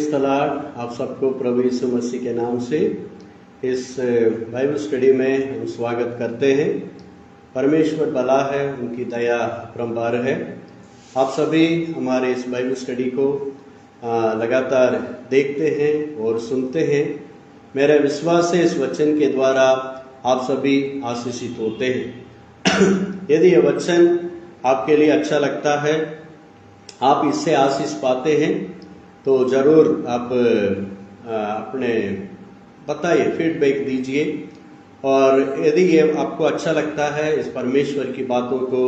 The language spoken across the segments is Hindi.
Praise the Lord. आप सबको प्रभु यीशु मसीह के नाम से इस बाइबल स्टडी में हम स्वागत करते हैं। परमेश्वर भला है, उनकी दया अपरंपार है। आप सभी हमारे इस बाइबल स्टडी को लगातार देखते हैं और सुनते हैं। मेरा विश्वास है इस वचन के द्वारा आप सभी आशीषित होते हैं। यदि यह वचन आपके लिए अच्छा लगता है, आप इससे आशीष पाते हैं, तो जरूर आप अपने बताइए, फीडबैक दीजिए। और यदि ये आपको अच्छा लगता है, इस परमेश्वर की बातों को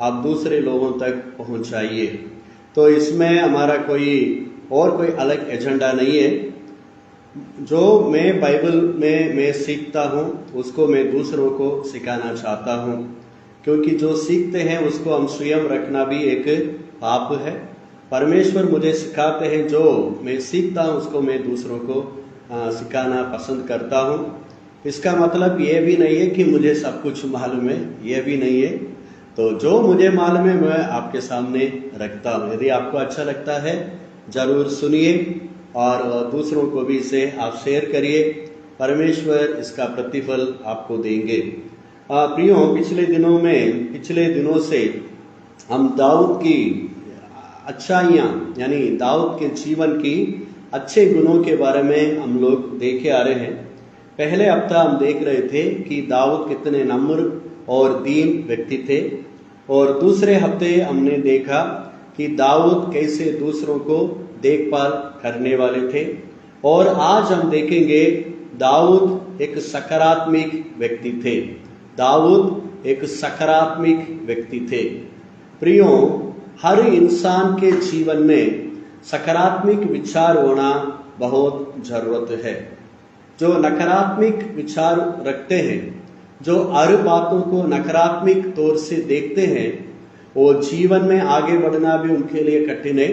आप दूसरे लोगों तक पहुंचाइए। तो इसमें हमारा कोई अलग एजेंडा नहीं है। जो मैं बाइबल में मैं सीखता हूं, उसको मैं दूसरों को सिखाना चाहता हूं, क्योंकि जो सीखते हैं उसको हम स्वयं रखना भी एक पाप है। परमेश्वर मुझे सिखाते हैं, जो मैं सीखता हूं उसको मैं दूसरों को सिखाना पसंद करता हूं। इसका मतलब ये भी नहीं है कि मुझे सब कुछ मालूम है, ये भी नहीं है। तो जो मुझे मालूम है मैं आपके सामने रखता हूं। यदि आपको अच्छा लगता है, जरूर सुनिए और दूसरों को भी इसे आप शेयर करिए। परमेश्वर इसका प्रतिफल आपको देंगे। प्रियो, पिछले दिनों से हम दाऊद की अच्छाइयाँ, यानी दाऊद के जीवन की अच्छे गुणों के बारे में हम लोग देखे आ रहे हैं। पहले हफ्ता हम देख रहे थे कि दाऊद कितने नम्र और दीन व्यक्ति थे, और दूसरे हफ्ते हमने देखा कि दाऊद कैसे दूसरों को देखभाल करने वाले थे। और आज हम देखेंगे दाऊद एक सकारात्मक व्यक्ति थे। दाऊद एक सकारात्मक व्यक्ति थे। प्रियो, हर इंसान के जीवन में सकारात्मक विचार होना बहुत जरूरत है। जो नकारात्मक विचार रखते हैं, जो हर बातों को नकारात्मक तौर से देखते हैं, वो जीवन में आगे बढ़ना भी उनके लिए कठिन है।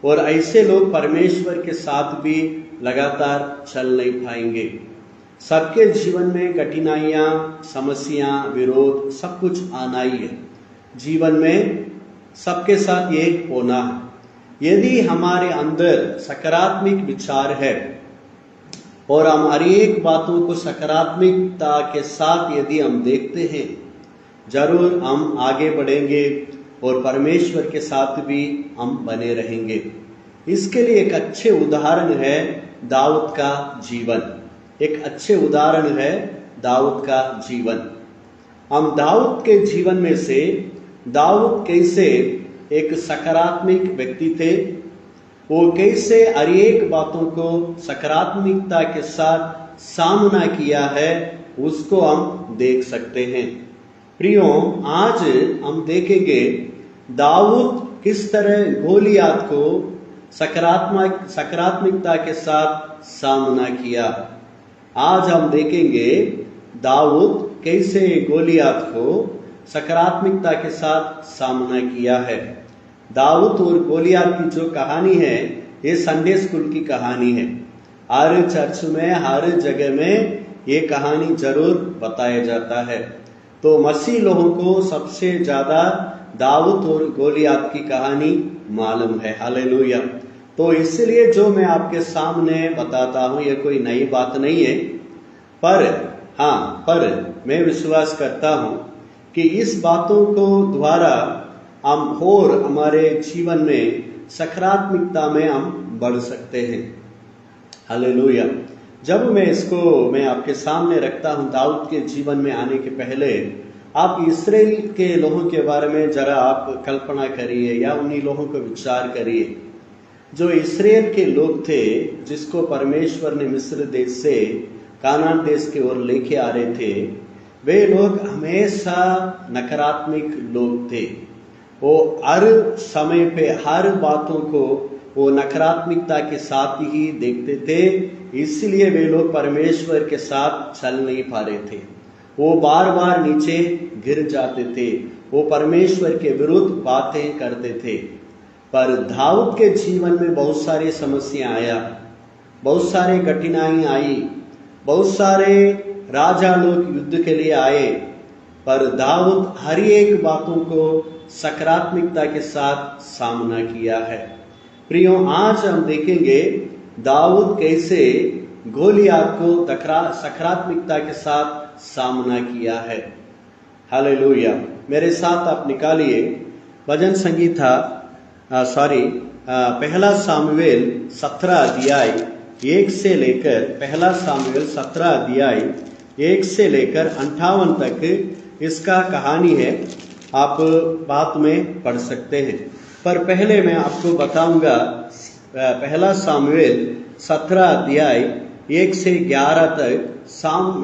और ऐसे लोग परमेश्वर के साथ भी लगातार चल नहीं पाएंगे। सबके जीवन में कठिनाइयाँ, समस्याएं, विरोध सब कुछ आना ही है। जीवन में सबके साथ ये होना है। यदि हमारे अंदर सकारात्मक विचार है और हम हर एक बातों को सकारात्मकता के साथ यदि हम देखते हैं, जरूर हम आगे बढ़ेंगे और परमेश्वर के साथ भी हम बने रहेंगे। इसके लिए एक अच्छे उदाहरण है दाऊद का जीवन। एक अच्छे उदाहरण है दाऊद का जीवन। हम दाऊद के जीवन में से दाऊद कैसे एक सकारात्मक व्यक्ति थे, वो कैसे हर एक बातों को सकारात्मकता के साथ सामना किया है, उसको हम देख सकते हैं। प्रियो, आज हम देखेंगे दाऊद किस तरह गोलियात को सकारात्मकता के साथ सामना किया। आज हम देखेंगे दाऊद कैसे गोलियात को सकारात्मकता के साथ सामना किया है। दाऊद और गोलियात की जो कहानी है, ये संडे स्कूल की कहानी है। हर चर्च में, हर जगह में ये कहानी जरूर बताया जाता है। तो मसीह लोगों को सबसे ज्यादा दाऊद और गोलियात की कहानी मालूम है। हालेलुया। तो इसलिए जो मैं आपके सामने बताता हूं, ये कोई नई बात नहीं है। पर मैं विश्वास करता हूं कि इस बातों को द्वारा हम और हमारे जीवन में सकारात्मकता में हम बढ़ सकते हैं। हालेलुया। जब मैं आपके सामने रखता हूं, दाऊद के जीवन में आने के पहले आप इस्राएल के लोगों के बारे में जरा आप कल्पना करिए, या उन्हीं लोगों को विचार करिए। जो इस्राएल के लोग थे, जिसको परमेश्वर ने मिस्र देश से कानान देश की ओर लेके आ रहे थे, वे लोग हमेशा नकारात्मक लोग थे। वो हर समय पे हर बातों को वो नकारात्मकता के साथ ही देखते थे। इसलिए वे लोग परमेश्वर के साथ चल नहीं पा रहे थे। वो बार बार नीचे गिर जाते थे। वो परमेश्वर के विरुद्ध बातें करते थे। पर दाऊद के जीवन में बहुत सारी समस्या आया, बहुत सारे कठिनाई आई, बहुत सारे राजा लोग युद्ध के लिए आए, पर दाऊद हर एक बातों को सकारात्मकता के साथ सामना किया है। प्रियो, आज हम देखेंगे दाऊद कैसे गोलियात को सकारात्मकता के साथ सामना किया है। हालेलुया। मेरे साथ आप निकालिए भजन संगीता पहला सामुएल 17 अध्याय 1 से लेकर, पहला सामुएल 17 अध्याय 1 से लेकर 58 तक इसका कहानी है। आप बाद में पढ़ सकते हैं, पर पहले मैं आपको बताऊंगा पहला सामुएल 17 अध्याय 1 से 11 तक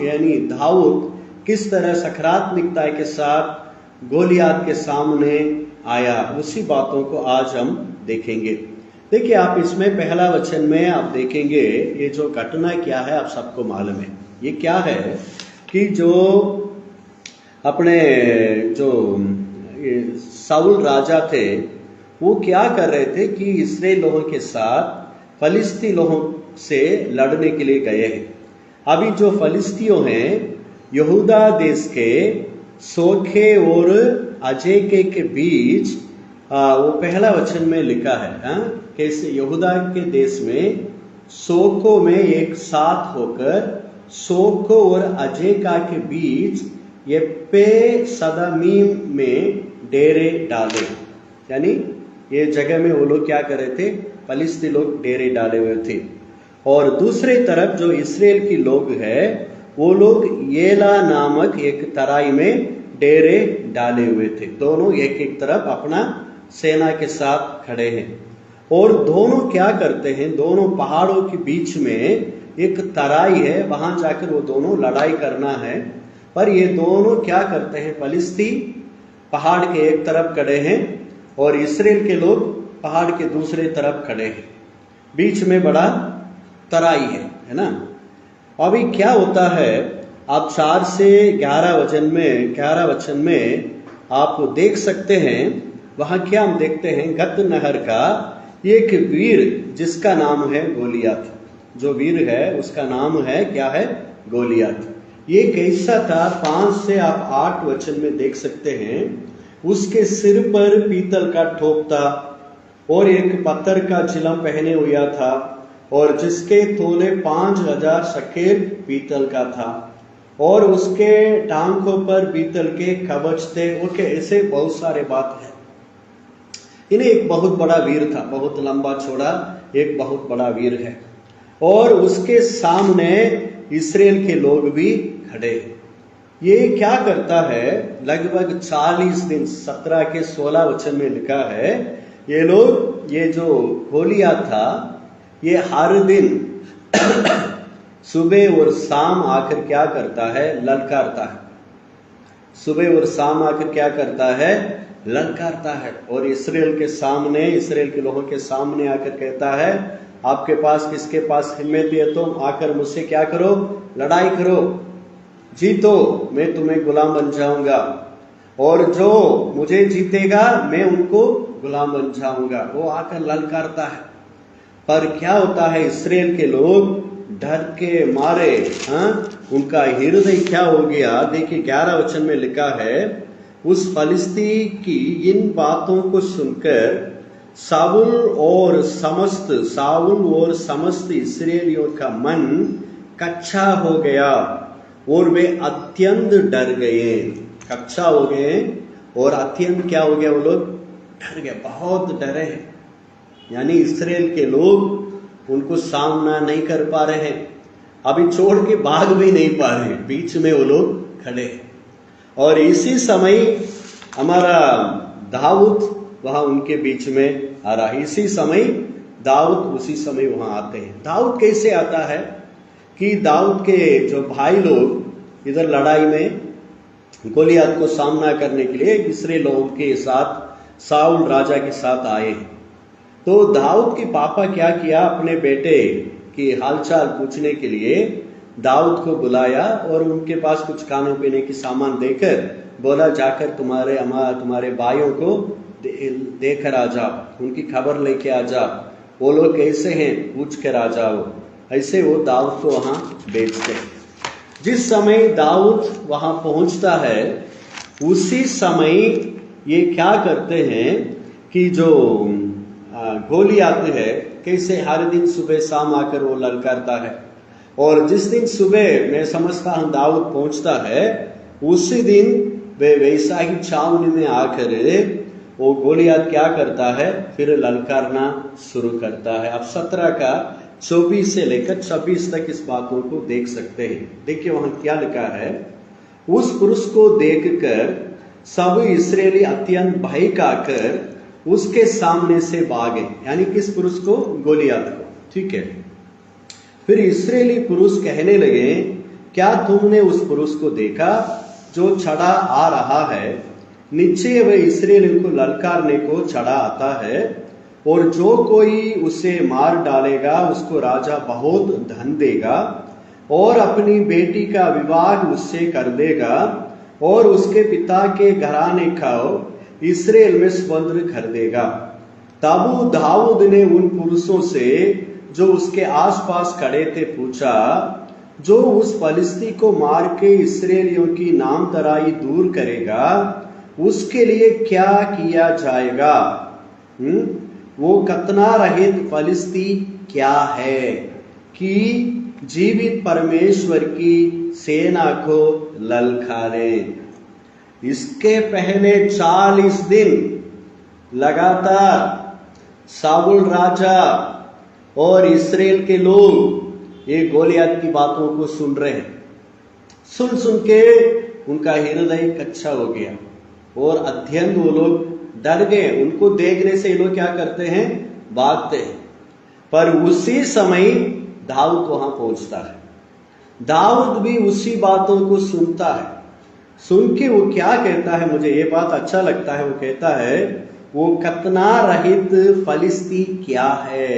यानी दाऊद किस तरह सकारात्मकता के साथ गोलियात के सामने आया, उसी बातों को आज हम देखेंगे। देखिए, आप इसमें पहला वचन में आप देखेंगे ये जो घटना क्या है, आप सबको मालूम है। ये क्या है कि जो अपने जो साउल राजा थे वो क्या कर रहे थे कि इस्राएल लोगों के साथ फलिस्ती लोगों से लड़ने के लिए गए हैं। अभी जो फलिस्तियों हैं यहूदा देश के सोखे और अजेके के बीच, वो पहला वचन में लिखा है कैसे यहूदा के देश में सोको में एक साथ होकर सोको और अजेका के बीच ये सदामीम में डेरे डाले। यानी ये जगह में वो लोग क्या कर रहे थे, फलिस्ती लोग डेरे डाले हुए थे। और दूसरे तरफ जो इस्राएल की लोग हैं वो लोग येला नामक एक तराई में डेरे डाले हुए थे। दोनों एक एक तरफ अपना सेना के साथ खड़े हैं। और दोनों क्या करते हैं, दोनों पहाड़ों के बीच में एक तराई है, वहां जाकर वो दोनों लड़ाई करना है। पर ये दोनों क्या करते हैं, फलिस्ती पहाड़ के एक तरफ खड़े हैं और इस्राएल के लोग पहाड़ के दूसरे तरफ खड़े हैं। बीच में बड़ा तराई है ना। अभी क्या होता है, आप 4 से 11 वचन में आप देख सकते हैं। वहां क्या हम देखते हैं, गत नहर का एक वीर जिसका नाम है गोलियात। जो वीर है उसका नाम है क्या है, गोलियात। ये कैसा था, 5 से आप 8 वचन में देख सकते हैं। उसके सिर पर पीतल का ठोप था और एक पत्थर का चिलम पहने हुआ था और जिसके तोले 5000 शकेल पीतल का था और उसके टांगों पर पीतल के कवच थे। ओके, ऐसे बहुत सारे बात है। इन्हें एक बहुत बड़ा वीर था, बहुत लंबा चौड़ा एक बहुत बड़ा वीर है। और उसके सामने इस्राएल के लोग भी खड़े। ये क्या करता है, लगभग 40 दिन 17 के 16 वचन में लिखा है, ये लोग, ये जो गोलियात था ये हर दिन सुबह और शाम आकर क्या करता है, ललकारता है। सुबह और शाम आकर क्या करता है, ललकारता है। और इस्राएल के सामने, इस्राएल के लोगों के सामने आकर कहता है, आपके पास किसके पास हिम्मत है, तुम आकर मुझसे क्या करो, लड़ाई करो, जीतो, मैं तुम्हें गुलाम बन जाऊंगा और जो मुझे जीतेगा मैं उनको गुलाम बन जाऊंगा। वो आकर ललकारता है। पर क्या होता है, इस्राएल के लोग डर के मारे उनका हृदय क्या हो गया। देखिए 11 वचन में लिखा है, उस फलिस्ती की इन बातों को सुनकर साउल और समस्त इस्राएलियों का मन कच्चा हो गया और वे अत्यंत डर गए। कच्चा हो गए और अत्यंत क्या हो गया, वो लोग डर गए, बहुत डरे हैं। यानी इस्राएल के लोग उनको सामना नहीं कर पा रहे हैं, अभी छोड़ के भाग भी नहीं पा रहे, बीच में वो लोग खड़े हैं। और इसी समय हमारा दाऊद वहां उनके बीच में आ रहा है। इसी समय दाऊद उसी समय वहां आते हैं। दाऊद कैसे आता है कि दाऊद के जो भाई लोग इधर लड़ाई में गोलियात को सामना करने के लिए इस्राएल लोगों के साथ साउल राजा के साथ आए हैं। तो दाऊद के पापा क्या किया, अपने बेटे की हालचाल पूछने के लिए दाऊद को बुलाया और उनके पास कुछ खाने पीने की सामान देकर बोला, जाकर तुम्हारे भाइयों को देख कर आ जाओ, उनकी खबर लेके आ जाओ, वो लोग कैसे हैं पूछ कर आ जाओ। ऐसे वो दाऊद को वहां भेजते हैं। जिस समय दाऊद वहां पहुंचता है उसी समय ये क्या करते हैं कि जो गोलियात है कैसे हर दिन सुबह शाम आकर वो ललकारता है। और जिस दिन सुबह मैं समझता हूं दाऊद पहुंचता है, उसी दिन वे वैसा ही छावनी में आकर वो गोलियत क्या करता है, फिर ललकारना शुरू करता है। अब 17 का 24 से लेकर 26 तक इस बातों को देख सकते हैं। देखिए वहां क्या लिखा है, उस पुरुष को देखकर सब इस्राएली अत्यंत भय खाकर उसके सामने से भागे, यानी किस पुरुष को, गोलियत को। ठीक है, फिर इस्राएली पुरुष कहने लगे, क्या तुमने उस पुरुष को देखा जो चढ़ा आ रहा है? निश्चय वह इस्राएलियों को ललकारने को चढ़ा आता है, और जो कोई उसे मार डालेगा उसको राजा बहुत धन देगा, और अपनी बेटी का विवाह उससे कर देगा, और उसके पिता के घराने को इस्राएल में स्वतंत्र कर देगा। तब दाऊद ने उन पुरुषों से जो उसके आसपास खड़े थे पूछा, जो उस फलिस्ती को मार के इस्राएलियों की नामधराई दूर करेगा, उसके लिए क्या किया जाएगा? वो कतना रहित फलिस्ती क्या है कि जीवित परमेश्वर की सेना को ललकारे। इसके पहले 40 दिन लगातार शाऊल राजा और इस्राएल के लोग ये गोलियत की बातों को सुन रहे हैं। सुन सुन के उनका हृदय कच्चा हो गया और अत्यंत वो लोग डर गए। उनको देखने से ये लोग क्या करते हैं, भागते हैं। पर उसी समय दाऊद वहां पहुंचता है। दाऊद भी उसी बातों को सुनता है। सुन के वो क्या कहता है, मुझे ये बात अच्छा लगता है। वो कहता है, वो कतना रहित फलिस्ती क्या है,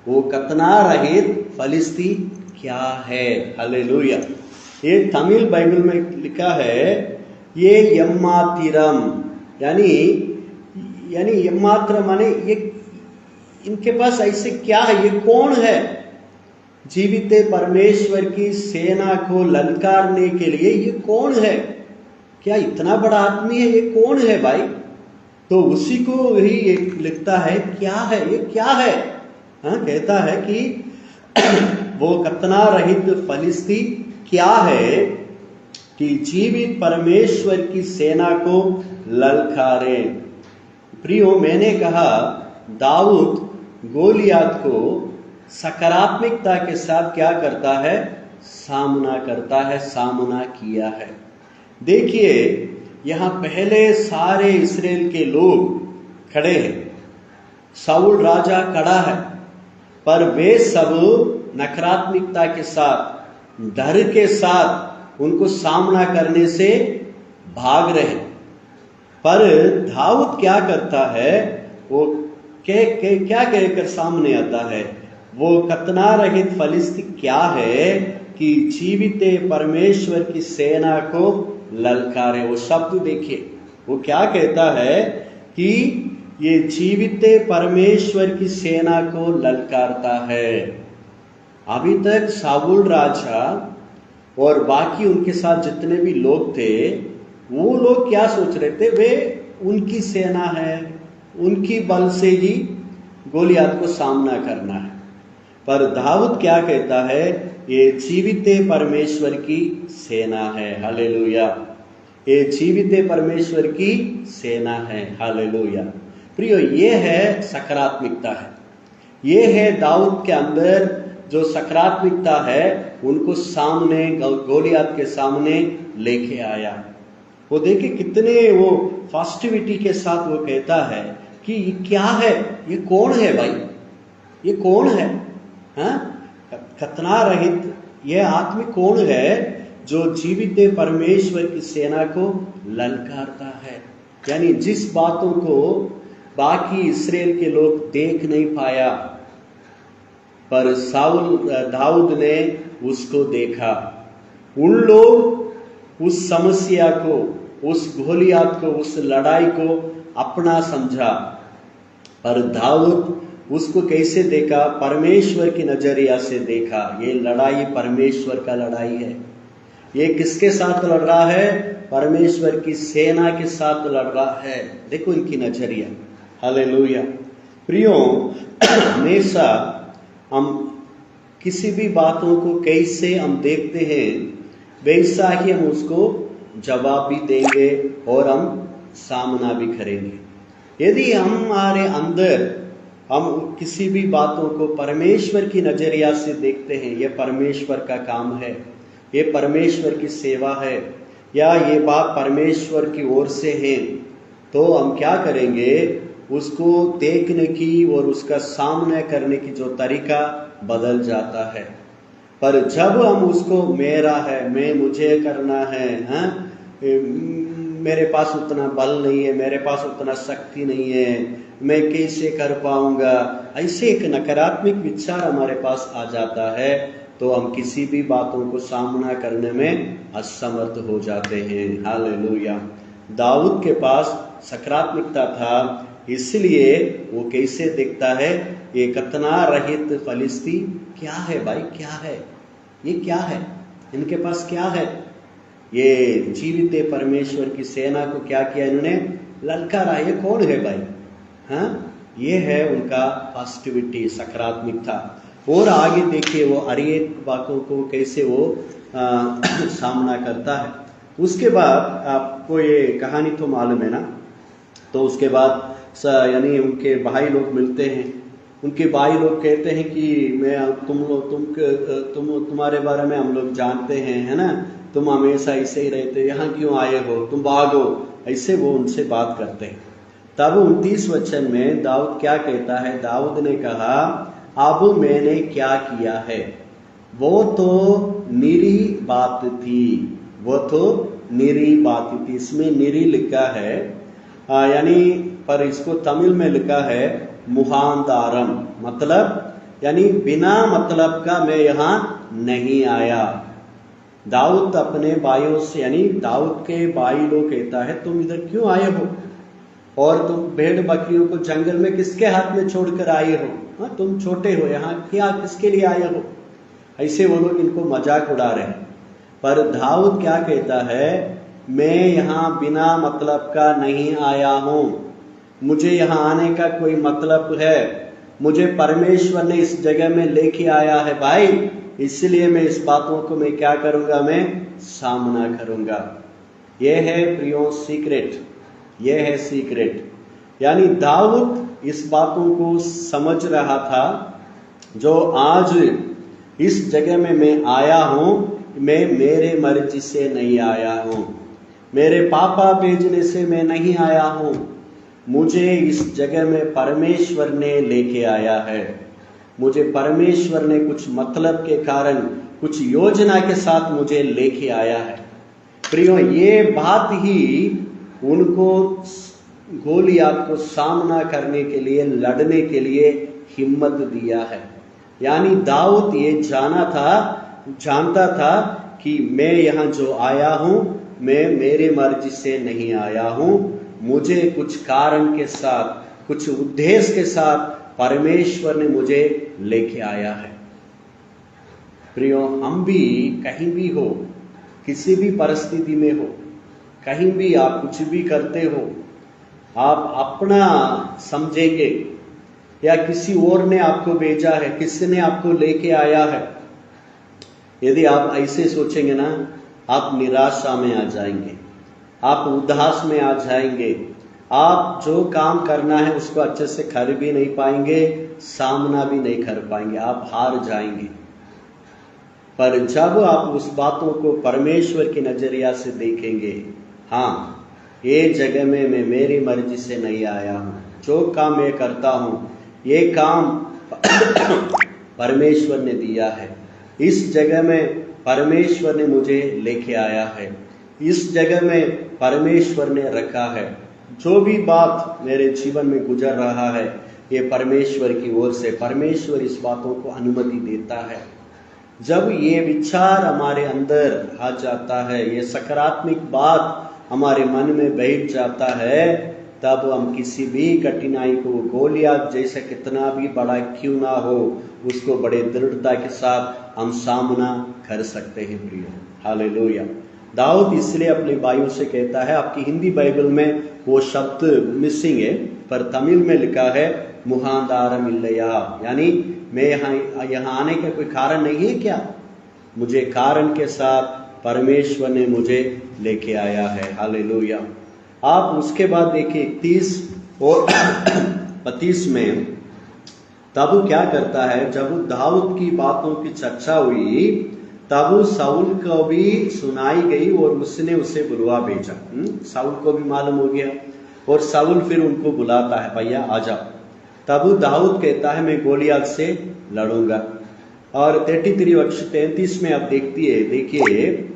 वो कतना रहित फलिस्ती क्या है। हालेलुया। ये तमिल बाइबल में लिखा है, ये यम्मातिरम, यानी यम्मात्र माने ये, इनके पास ऐसे क्या है, ये कौन है? जीवित परमेश्वर की सेना को ललकारने के लिए ये कौन है? क्या इतना बड़ा आदमी है? ये कौन है भाई? तो उसी को ही एक लिखता है, क्या है ये, क्या है? हाँ, कहता है कि वो कतना रहित फलिस्ती क्या है कि जीवित परमेश्वर की सेना को ललकारे। प्रियो, मैंने कहा दाऊद गोलियत को सकारात्मकता के साथ क्या करता है, सामना करता है, सामना किया है। देखिए यहां पहले सारे इस्राएल के लोग खड़े हैं, शाऊल राजा खड़ा है, पर वे सब नकारात्मकता के साथ, डर के साथ उनको सामना करने से भाग रहे। पर दाऊद क्या करता है, वो क्या कहकर सामने आता है, वो कतना रहित फलिस्ती क्या है कि जीवित परमेश्वर की सेना को ललकारे। वो शब्द देखिए, वो क्या कहता है कि ये जीवित परमेश्वर की सेना को ललकारता है। अभी तक शाऊल राजा और बाकी उनके साथ जितने भी लोग थे, वो लोग क्या सोच रहे थे, वे उनकी सेना है, उनकी बल से ही गोलियत को सामना करना है। पर दाऊद क्या कहता है, ये जीवित परमेश्वर की सेना है। हालेलुया। ये जीवित परमेश्वर की सेना है। हालेलुया। प्रियो, ये है सकारात्मकता है, ये है दाऊद के अंदर जो सकारात्मकता है, उनको सामने गोलियत के सामने लेके आया। वो देखिए कितने वो पॉजिटिविटी के साथ वो कहता है कि ये क्या है, ये कौन है भाई, ये कौन है, हाँ, कतना रहित ये आदमी कौन है जो जीवित परमेश्वर की सेना को ललकारता है। यानी जिस बातों को बाकी इस्राएल के लोग देख नहीं पाया, पर दाऊद ने उसको देखा। उन लोग उस समस्या को, उस गोलियत को, उस लड़ाई को अपना समझा, पर दाऊद उसको कैसे देखा, परमेश्वर की नजरिया से देखा। ये लड़ाई परमेश्वर का लड़ाई है। ये किसके साथ लड़ रहा है, परमेश्वर की सेना के साथ लड़ रहा है। देखो इनकी नजरिया। हालेलुया। प्रियो, हमेशा हम किसी भी बातों को कैसे हम देखते हैं वैसा ही हम उसको जवाब भी देंगे और हम सामना भी करेंगे। यदि हमारे अंदर हम किसी भी बातों को परमेश्वर की नजरिया से देखते हैं, यह परमेश्वर का काम है, ये परमेश्वर की सेवा है, या ये बात परमेश्वर की ओर से है, तो हम क्या करेंगे, उसको देखने की और उसका सामना करने की जो तरीका बदल जाता है। पर जब हम उसको मेरा है, मुझे करना है, मेरे पास उतना बल नहीं है, मेरे पास उतना शक्ति नहीं है, मैं कैसे कर पाऊंगा, ऐसे एक नकारात्मक विचार हमारे पास आ जाता है, तो हम किसी भी बातों को सामना करने में असमर्थ हो जाते हैं। हालेलुया। दाऊद के पास सकारात्मकता था, इसलिए वो कैसे दिखता है, ये कतना रहित फलिस्ती क्या है भाई, क्या है ये, क्या है इनके पास, क्या है ये जीवित परमेश्वर की सेना को क्या किया इन्होंने, ललकारा, ये कौन है भाई। हाँ, ये है उनका पॉजिटिविटी, सकारात्मकता। और आगे देखिए वो हर एक बातों को कैसे वो सामना करता है। उसके बाद आपको ये कहानी तो मालूम है ना, तो उसके बाद यानी उनके भाई लोग मिलते हैं, उनके भाई लोग कहते हैं कि मैं तुम्हारे बारे में हम लोग जानते हैं, है ना, तुम हमेशा ऐसे ही रहते, यहाँ क्यों आए हो, तुम भागो, ऐसे वो उनसे बात करते हैं। तब 29 वचन में दाऊद क्या कहता है, दाऊद ने कहा, अब मैंने क्या किया है, वो तो निरी बात थी, वो तो निरी बात थी। इसमें निरी लिखा है, यानी पर इसको तमिल में लिखा है मुहांदारम, मतलब यानी बिना मतलब का मैं यहां नहीं आया। दाऊद अपने भाइयों से, यानी दाऊद के भाई लोग कहता है, तुम इधर क्यों आए हो, और तुम भेड़ बकरियों को जंगल में किसके हाथ में छोड़कर आए हो, हाँ, तुम छोटे हो, यहाँ क्या किसके लिए आए हो, ऐसे वो लोग इनको मजाक उड़ा रहे हैं। पर दाऊद क्या कहता है, मैं यहाँ बिना मतलब का नहीं आया हूं, मुझे यहाँ आने का कोई मतलब है, मुझे परमेश्वर ने इस जगह में लेके आया है भाई, इसलिए मैं इस बातों को मैं क्या करूंगा, मैं सामना करूंगा। यह है प्रियो सीक्रेट, यह है सीक्रेट। यानी दाऊद इस बातों को समझ रहा था, जो आज इस जगह में मैं आया हूं, मैं मेरे मर्जी से नहीं आया हूं, मेरे पापा भेजने से मैं नहीं आया हूं, मुझे इस जगह में परमेश्वर ने लेके आया है, मुझे परमेश्वर ने कुछ मतलब के कारण, कुछ योजना के साथ मुझे लेके आया है। प्रियो, ये बात ही उनको गोलियात को सामना करने के लिए, लड़ने के लिए हिम्मत दिया है। यानी दाऊद ये जानता था कि मैं यहाँ जो आया हूँ, मैं मेरे मर्जी से नहीं आया हूँ, मुझे कुछ कारण के साथ, कुछ उद्देश्य के साथ परमेश्वर ने मुझे लेके आया है। प्रियो, हम भी कहीं भी हो, किसी भी परिस्थिति में हो, कहीं भी आप कुछ भी करते हो, आप अपना समझेंगे या किसी और ने आपको भेजा है, किसी ने आपको लेके आया है, यदि आप ऐसे सोचेंगे ना, आप निराशा में आ जाएंगे, आप उदास में आ जाएंगे, आप जो काम करना है उसको अच्छे से कर भी नहीं पाएंगे, सामना भी नहीं कर पाएंगे, आप हार जाएंगे। पर जब आप उस बातों को परमेश्वर की नजरिया से देखेंगे, हाँ, ये जगह में मैं मेरी मर्जी से नहीं आया हूं, जो काम मैं करता हूं ये काम परमेश्वर ने दिया है, इस जगह में परमेश्वर ने मुझे लेके आया है, इस जगह में परमेश्वर ने रखा है, जो भी बात मेरे जीवन में गुजर रहा है ये परमेश्वर की ओर से, परमेश्वर इस बातों को अनुमति देता है। जब ये विचार हमारे अंदर आ जाता है, ये सकारात्मक बात हमारे मन में बैठ जाता है, तब हम किसी भी कठिनाई को, गोलियात जैसे कितना भी बड़ा क्यों ना हो, उसको बड़े दृढ़ता के साथ हम सामना कर सकते हैं। प्रिय, हालेलुया। दाऊद इसलिए अपने भाइयों से कहता है, आपकी हिंदी बाइबल में वो शब्द मिसिंग है, पर तमिल में लिखा है मुहांदारम इल्लया, यानी मैं यहाँ आने का कोई कारण नहीं है क्या? मुझे कारण के साथ परमेश्वर ने मुझे लेके आया है। हालेलुया। आप उसके बाद देखिए 31 और 32 में, तब क्या करता है, जब दाऊद की बातों की चर्चा हुई तब साउल को भी सुनाई गई और उसने उसे बुलवा भेजा। साउल को भी मालूम हो गया और साउल फिर उनको बुलाता है, भैया आ जाओ। तब दाऊद कहता है मैं गोलियत से लड़ूंगा। और 33 में आप देखिए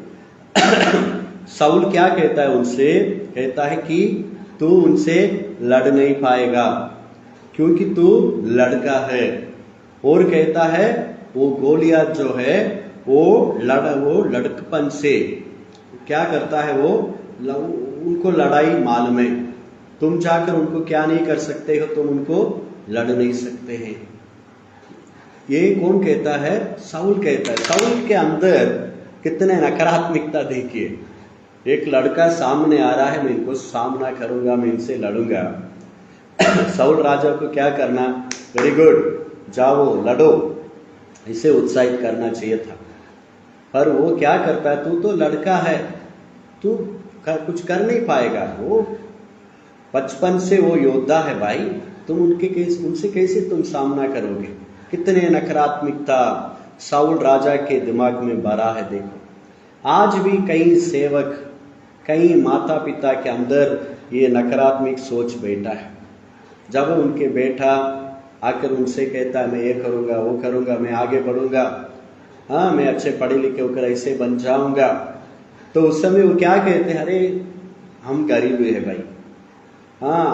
साउल क्या कहता है उनसे, कहता है कि तू उनसे लड़ नहीं पाएगा क्योंकि तू लड़का है। और कहता है वो गोलियत जो है वो लड़कपन से क्या करता है, वो उनको लड़ाई मालूम है। तुम जाकर उनको क्या नहीं कर सकते हो, तुम उनको लड़ नहीं सकते हैं। ये कौन कहता है? साउल कहता है। साउल के अंदर कितने नकारात्मकता देखिए। एक लड़का सामने आ रहा है, मैं इनको सामना करूंगा, मैं इनसे लड़ूंगा। साउल राजा को क्या करना, वेरी गुड, जाओ लड़ो, इसे उत्साहित करना चाहिए था। पर वो क्या करता है, तू तो लड़का है, तू कुछ कर नहीं पाएगा। वो बचपन से वो योद्धा है भाई, तुम उनसे कैसे तुम सामना करोगे? कितने नकारात्मकता साउल राजा के दिमाग में भरा है। देखो आज भी कई सेवक, कई माता पिता के अंदर ये नकारात्मक सोच बैठा है। जब उनके बेटा आकर उनसे कहता है मैं ये करूंगा, वो करूंगा, मैं आगे बढ़ूंगा, हाँ मैं अच्छे पढ़े लिखे होकर ऐसे बन जाऊंगा, तो उस समय वो क्या कहते हैं, अरे हम गरीब है भाई, हाँ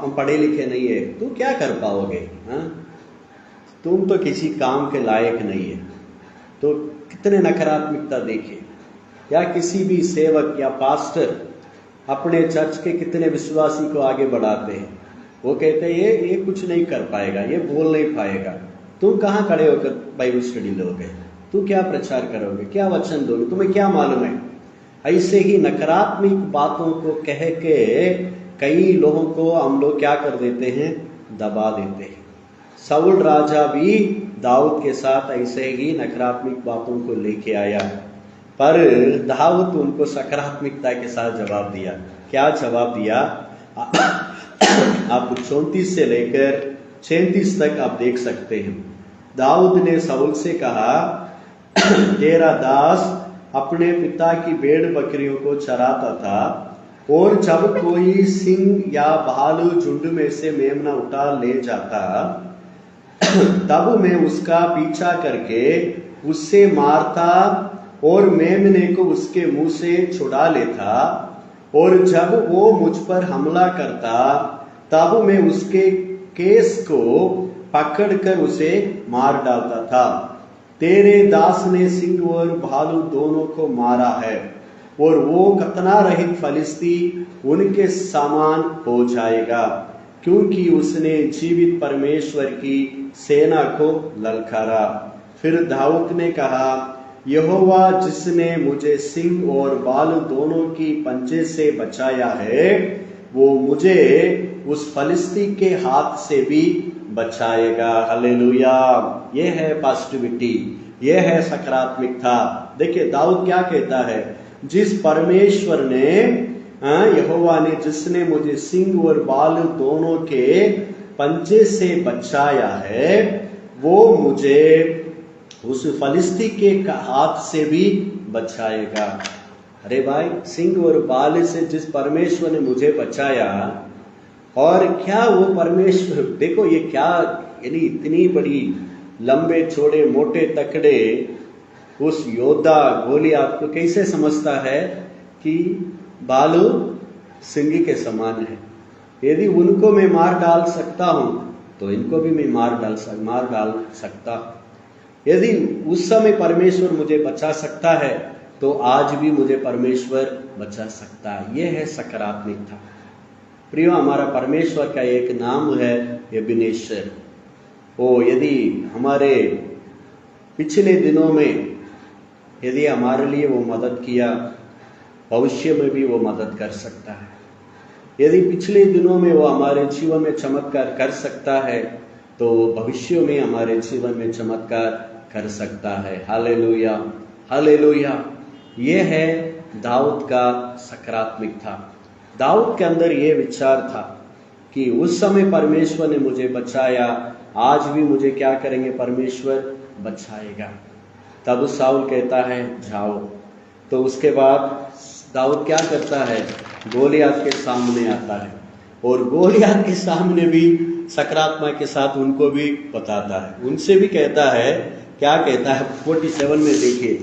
हम पढ़े लिखे नहीं है, तू क्या कर पाओगे, हाँ तुम तो किसी काम के लायक नहीं है। तो कितने नकारात्मकता देखिए। या किसी भी सेवक या पास्टर अपने चर्च के कितने विश्वासी को आगे बढ़ाते हैं, वो कहते हैं ये कुछ नहीं कर पाएगा, ये बोल नहीं पाएगा, तुम कहाँ खड़े होकर बाइबल स्टडी लोगे, तू क्या प्रचार करोगे, क्या वचन दोगे, तुम्हें क्या मालूम है। ऐसे ही नकारात्मक बातों को कह के कई लोगों को हम लोग क्या कर देते हैं, दबा देते हैं। साउल राजा भी दाऊद के साथ ऐसे ही नकारात्मक बातों को लेके आया, पर दाऊद उनको सकारात्मकता के साथ जवाब दिया। क्या जवाब दिया? आप 34 से लेकर 36 तक आप देख सकते हैं। दाऊद ने साउल से कहा, तेरा दास अपने पिता की भेड़ बकरियों को चराता था, और जब कोई सिंह या भालू झुंड में से मेमना उठा ले जाता तब मैं उसका पीछा करके उससे मारता और मेमने को उसके मुंह से छुड़ा लेता, और जब वो मुझ पर हमला करता तब मैं उसके केस को पकड़कर उसे मार डालता था। तेरे दास ने सिंह और भालू दोनों को मारा है, और वो कतना रहित फलिस्ती उनके समान हो जाएगा, क्योंकि उसने जीवित परमेश्वर की सेना को ललकारा। फिर दाऊद ने कहा, यहोवा जिसने मुझे सिंह और भालू दोनों की पंजे से बचाया है, वो मुझे उस फलिस्ती के हाथ से भी बचाएगा। हालेलुया। ये है पॉजिटिविटी, ये है सकारात्मकता। देखिए दाऊद क्या कहता है, जिस परमेश्वर ने, यहोवा ने, जिसने मुझे सिंह और भालू दोनों के पंजे से बचाया है, वो मुझे उस फलिस्ती के हाथ से भी बचाएगा। अरे भाई, सिंह और भालू से जिस परमेश्वर ने मुझे बचाया, और क्या वो परमेश्वर, देखो ये क्या, यानी इतनी बड़ी लंबे चौड़े मोटे तकड़े उस योद्धा गोलियत को कैसे समझता है कि भालू सिंह के समान है। यदि उनको मैं मार डाल सकता हूं तो इनको भी मैं मार डाल सकता। यदि उस समय परमेश्वर मुझे बचा सकता है तो आज भी मुझे परमेश्वर बचा सकता है। यह है सकारात्मकता। प्रियो, हमारा परमेश्वर का एक नाम है एबेनेजर। वो यदि हमारे पिछले दिनों में यदि हमारे लिए वो मदद किया, भविष्य में भी वो मदद कर सकता है। यदि पिछले दिनों में वो हमारे जीवन में चमत्कार कर सकता है तो भविष्य में हमारे जीवन में चमत्कार कर सकता है। Hallelujah, hallelujah. ये है दाऊद का सकारात्मक था। दाऊद के अंदर ये विचार था कि उस समय परमेश्वर ने मुझे बचाया, आज भी मुझे क्या करेंगे, परमेश्वर बचाएगा। तब साउल कहता है जाओ। तो उसके बाद दाऊद क्या करता है, गोलियत के सामने आता है और गोलियत के सामने भी सकारात्मक के साथ उनको भी बताता है, उनसे भी कहता है, क्या कहता है 47 में देखिए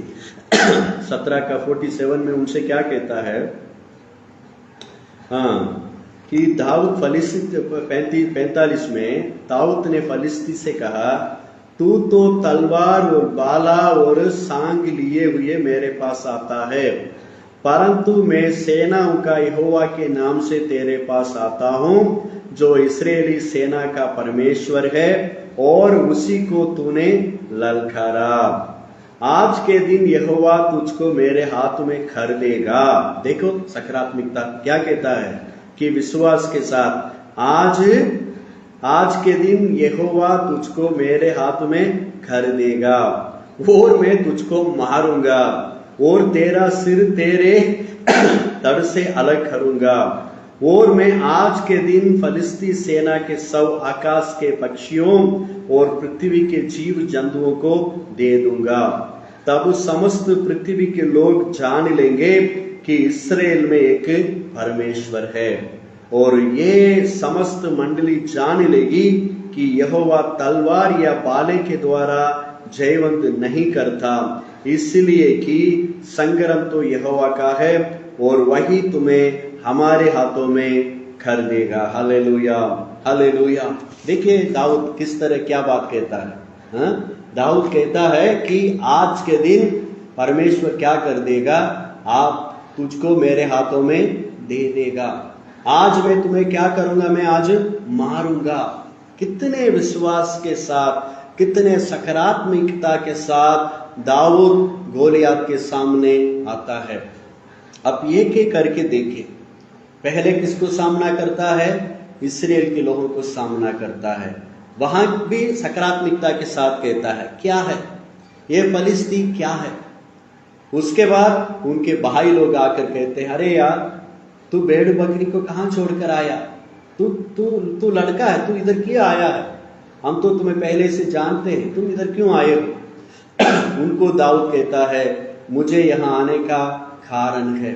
17 का 47 में उनसे क्या कहता है, हाँ, कि दाऊद फलिस्ती 45 में दाऊद ने फलिस्ती से कहा, तू तो तलवार और बाला और सांग लिए हुए मेरे पास आता है, परंतु मैं सेनाओं का यहोवा के नाम से तेरे पास आता हूँ, जो इस्राएली सेना का परमेश्वर है, और उसी को तूने ललकारा। आज के दिन यहोवा तुझको मेरे हाथ में खर देगा। देखो सकारात्मकता क्या कहता है कि विश्वास के साथ आज के दिन यहोवा तुझको मेरे हाथ में खर देगा और मैं तुझको मारूंगा और तेरा सिर तेरे धड़ से अलग करूंगा, और मैं आज के दिन फलिस्ती सेना के सब आकाश के पक्षियों और पृथ्वी के जीव जंतुओं को दे दूंगा। तब समस्त पृथ्वी के लोग जान लेंगे कि इस्राएल में एक परमेश्वर है, और ये समस्त मंडली जान लेगी कि यहोवा तलवार या बाले के द्वारा जयवंत नहीं करता, इसलिए कि संग्राम तो यहोवा का है और वही तुम्हें हमारे हाथों में कर देगा। Hallelujah, hallelujah. देखिए दाऊद किस तरह क्या बात कहता है, हाँ? दाऊद कहता है कि आज के दिन परमेश्वर क्या कर देगा, आप तुझको मेरे हाथों में दे देगा, आज मैं तुम्हें क्या करूंगा, मैं आज मारूंगा। कितने विश्वास के साथ, कितने सकारात्मकता के साथ दाऊद गोलियत के सामने आता है। अब एक एक करके देखिए, पहले किसको सामना करता है, इस्राएल के लोगों को सामना करता है, वहां भी सकारात्मकता के साथ कहता है क्या है ये फलिस्ती क्या है। उसके बाद उनके भाई लोग आकर कहते हैं, अरे यार तू भेड़ बकरी को कहां छोड़कर आया, तू लड़का है, तू इधर क्यों आया है, हम तो तुम्हें पहले से जानते हैं, तुम इधर क्यों आए हो। उनको दाऊद कहता है, मुझे यहाँ आने का कारण है,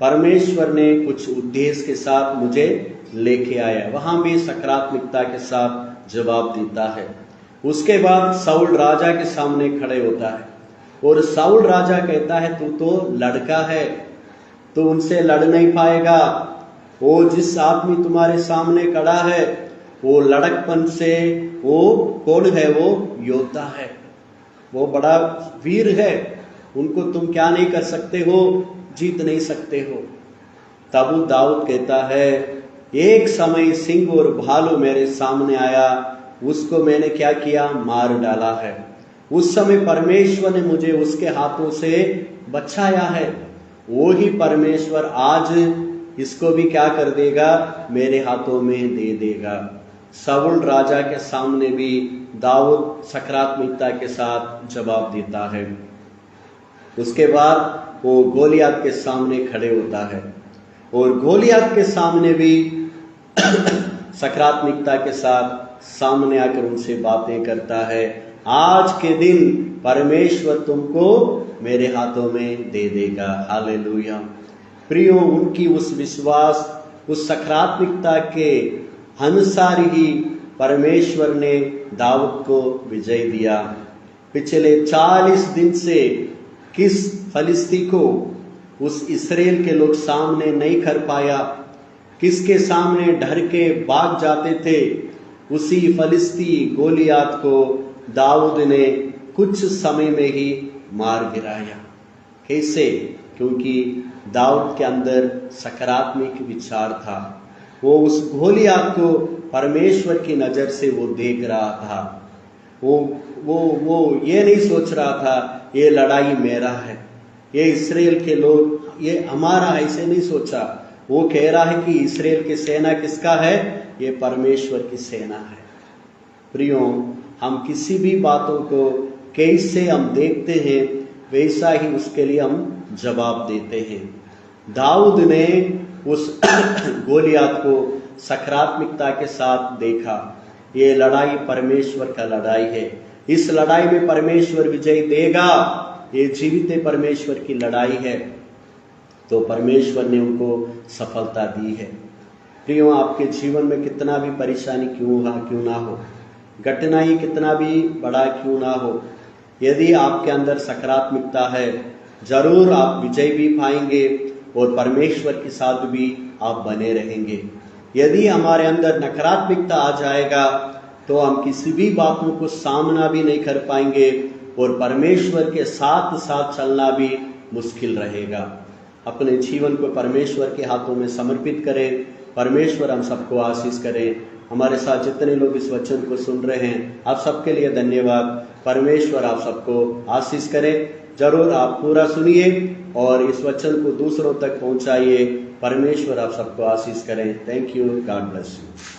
परमेश्वर ने कुछ उद्देश्य के साथ मुझे लेके आया। वहां भी सकारात्मकता के साथ जवाब देता है। उसके बाद साउल राजा के सामने खड़े होता है और साउल राजा कहता है, तू तो लड़का है, तो उनसे लड़ नहीं पाएगा, वो जिस आदमी तुम्हारे सामने खड़ा है वो लड़कपन से, वो कौन है, वो योद्धा है, वो बड़ा वीर है, उनको तुम क्या नहीं कर सकते हो, जीत नहीं सकते हो। तब दाऊद कहता है, एक समय सिंह और भालू मेरे सामने आया, उसको मैंने क्या किया, मार डाला है। उस समय परमेश्वर ने मुझे उसके हाथों से बचाया है, वो ही परमेश्वर आज इसको भी क्या कर देगा, मेरे हाथों में दे देगा। साउल राजा के सामने भी दाऊद सकारात्मकता के साथ जवाब देता है। उसके बाद वो गोलियत के सामने खड़े होता है और गोलियत के सामने भी सकारात्मकता के साथ सामने आकर उनसे बातें करता है, आज के दिन परमेश्वर तुमको मेरे हाथों में दे देगा। हालेलुया। प्रियो, उनकी उस विश्वास, उस सकारात्मकता के अनुसार ही परमेश्वर ने दाऊद को विजय दिया। पिछले 40 दिन से किस फलिस्ती को उस इस्राएल के लोग सामने नहीं कर पाया, किसके सामने डर के भाग जाते थे, उसी फलिस्ती गोलियत को दाऊद ने कुछ समय में ही मार गिराया। कैसे? क्योंकि दाऊद के अंदर सकारात्मक विचार था, वो उस गोलियत को परमेश्वर की नजर से वो देख रहा था। वो ये नहीं सोच रहा था ये लड़ाई मेरा है, ये इस्राएल के लोग ये हमारा, ऐसे नहीं सोचा। वो कह रहा है कि इस्राएल की सेना किसका है? ये परमेश्वर की सेना है। प्रियो, हम किसी भी बातों को कैसे हम देखते हैं वैसा ही उसके लिए हम जवाब देते हैं। दाऊद ने उस गोलियात को सकारात्मकता के साथ देखा। ये लड़ाई परमेश्वर का लड़ाई है, इस लड़ाई में परमेश्वर विजय देगा, ये जीवित परमेश्वर की लड़ाई है। तो परमेश्वर ने उनको सफलता दी है। प्रियो, आपके जीवन में कितना भी परेशानी क्यों ना हो, घटनाएं कितना भी बड़ा क्यों ना हो, यदि आपके अंदर सकारात्मकता है, जरूर आप विजय भी पाएंगे और परमेश्वर के साथ भी आप बने रहेंगे। यदि हमारे अंदर नकारात्मकता आ जाएगा तो हम किसी भी बातों को सामना भी नहीं कर पाएंगे और परमेश्वर के साथ साथ चलना भी मुश्किल रहेगा। अपने जीवन को परमेश्वर के हाथों में समर्पित करें। परमेश्वर हम सबको आशीष करें। हमारे साथ जितने लोग इस वचन को सुन रहे हैं, आप सबके लिए धन्यवाद। परमेश्वर आप सबको आशीष करें। जरूर आप पूरा सुनिए और इस वचन को दूसरों तक पहुंचाइए। परमेश्वर आप सबको आशीष करें। Thank you. God bless you.